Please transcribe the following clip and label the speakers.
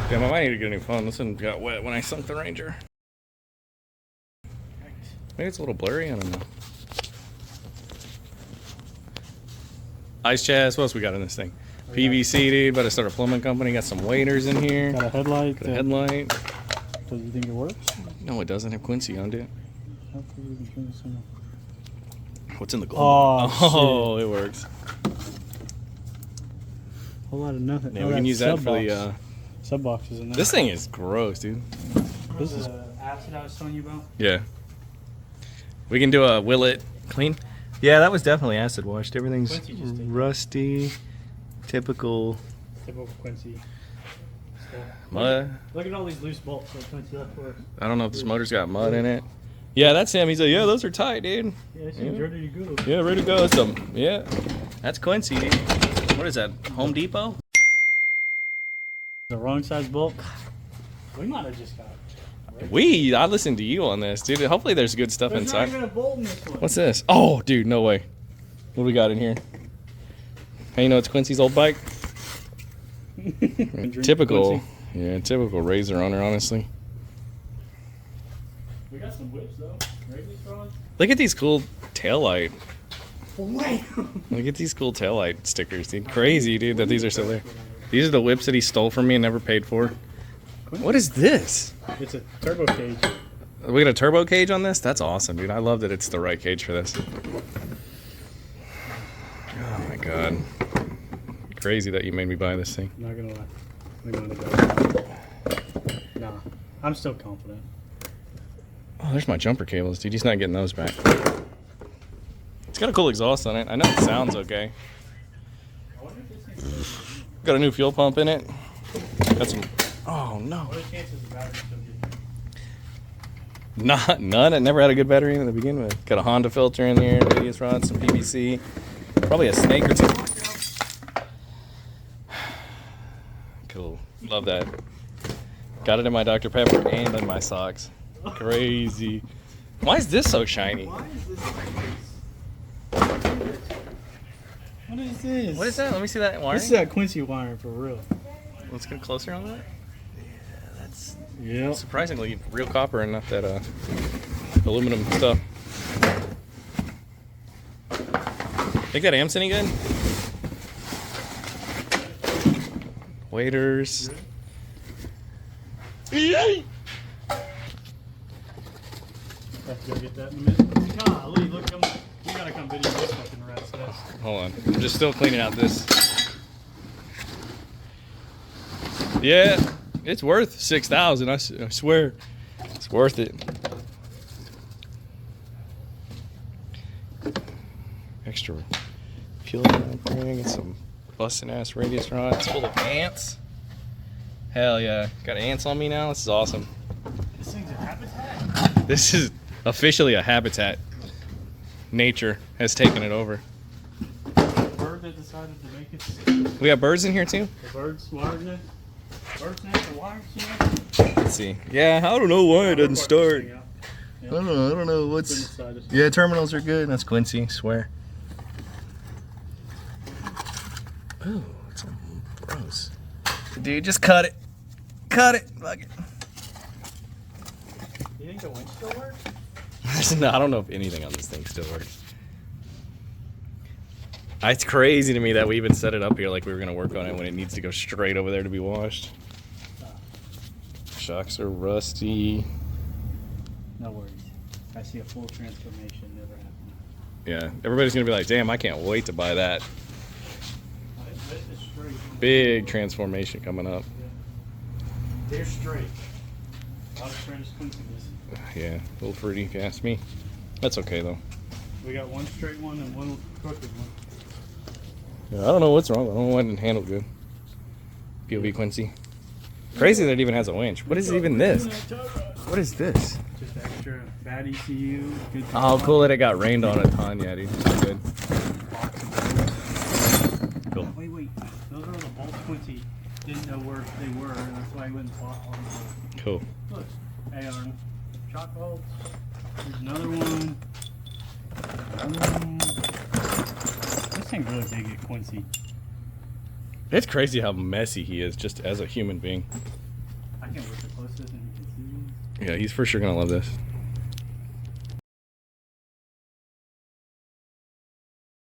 Speaker 1: Damn, I might need to get a new phone. This one got wet when I sunk the Ranger. Maybe it's a little blurry, I don't know. Ice chest, what else we got in this thing? PVC, dude, about to start a plumbing company. Got some waders in here.
Speaker 2: Got a headlight.
Speaker 1: Got a headlight.
Speaker 2: Does you think it works?
Speaker 1: No, it doesn't have Quincy on it. What's in the glove?
Speaker 2: Oh,
Speaker 1: it works.
Speaker 2: A whole lot of nothing.
Speaker 1: Yeah, we can use that for the
Speaker 2: sub boxes in there.
Speaker 1: This thing is gross, dude.
Speaker 2: This is
Speaker 3: acid I was telling you about.
Speaker 1: Yeah. We can do a will it clean. Yeah, that was definitely acid washed. Everything's rusty. Typical
Speaker 2: Quincy.
Speaker 1: mud.
Speaker 2: Look at all these loose bolts that Quincy left for us.
Speaker 1: I don't know if this motor's got mud in it. Yeah, that's him. He's like, yeah, those are tight, dude.
Speaker 2: Yeah, it seems ready to go.
Speaker 1: Yeah, ready to go. Yeah, that's Quincy, dude. What is that? Home Depot?
Speaker 2: The wrong size bolt. We might have just got.
Speaker 1: I listened to you on this, dude. Hopefully there's good stuff inside.
Speaker 2: Not even a bolt in this one.
Speaker 1: What's this? Oh, dude, no way. What do we got in here? Hey, you know it's Quincy's old bike? Typical.
Speaker 2: Quincy.
Speaker 1: Yeah, typical RZR owner, honestly.
Speaker 2: We got some whips though.
Speaker 1: Look at these cool taillight.
Speaker 2: Wait.
Speaker 1: Look at these cool taillight stickers, dude. Crazy, dude, that these are still there. These are the whips that he stole from me and never paid for. What is this?
Speaker 2: It's a turbo cage.
Speaker 1: We got a turbo cage on this? That's awesome, dude. I love that it's the right cage for this. Oh my god. Crazy that you made me buy this thing.
Speaker 2: I'm not gonna lie. We might have got it. Nah, I'm still confident.
Speaker 1: Oh, there's my jumper cables, dude. He's not getting those back. It's got a cool exhaust on it. I know it sounds okay. Got a new fuel pump in it. Got some. Oh no.
Speaker 2: What are the chances the battery's still good?
Speaker 1: None. It never had a good battery in it to begin with. Got a Honda filter in there, radius rod, some PVC, probably a snake or two. Cool. Love that. Got it in my Dr. Pepper and in my socks. Crazy. Why is this so shiny?
Speaker 2: Why is this What is this?
Speaker 1: What is that? Let me see that wiring.
Speaker 2: This is that Quincy wiring for real.
Speaker 1: Let's get closer on that.
Speaker 2: Yeah.
Speaker 1: Surprisingly real copper and not that aluminum stuff. Think that amp's any good? Waders.
Speaker 2: Have to go get that in a minute. Golly, look, you gotta come video this fucking rat's nest.
Speaker 1: Hold on. I'm just still cleaning out this. Yeah, it's worth 6,000. I swear, it's worth it. Extra fuel tank, get some busting ass radius rods full of ants. Hell yeah, got ants on me now. This is awesome.
Speaker 2: This thing's a habitat?
Speaker 1: This is officially a habitat. Nature has taken it over.
Speaker 2: Bird that decided to make it.
Speaker 1: We got birds in here too?
Speaker 2: The birds wired it. Birds nest or wires,
Speaker 1: Let's see. Yeah, I don't know why it doesn't start.
Speaker 2: Yeah.
Speaker 1: I don't know what's. Yeah, terminals are good. That's Quincy, swear. Ooh, it's gross. Dude, just cut it. Cut it. Fuck it.
Speaker 2: You think the winch still works?
Speaker 1: No, I don't know if anything on this thing still works. It's crazy to me that we even set it up here like we were going to work on it when it needs to go straight over there to be washed. Shocks are rusty.
Speaker 2: No worries. I see a full transformation never happened.
Speaker 1: Yeah, everybody's going to be like, damn, I can't wait to buy that. Big transformation coming up.
Speaker 2: They're straight. A lot of straight as Quincy is.
Speaker 1: Yeah, a little fruity if you ask me. That's okay though.
Speaker 2: We got one straight one and one crooked one.
Speaker 1: Yeah, I don't know what's wrong. I don't know why it didn't handle good. POV Quincy. Crazy that it even has a winch. What is even this? What is this?
Speaker 2: Just extra bad ECU. Good
Speaker 1: Oh, cool that it got rained on a ton. Yeah, dude. That's good. Cool.
Speaker 2: Wait. Those are the bolts Quincy didn't know where they were, and that's why he went and bought all of them.
Speaker 1: Cool.
Speaker 2: Look, AR shock bolts. There's another one. This thing's really big at Quincy.
Speaker 1: It's crazy how messy he is just as a human being.
Speaker 2: closer than you can see.
Speaker 1: Yeah, he's for sure gonna love this.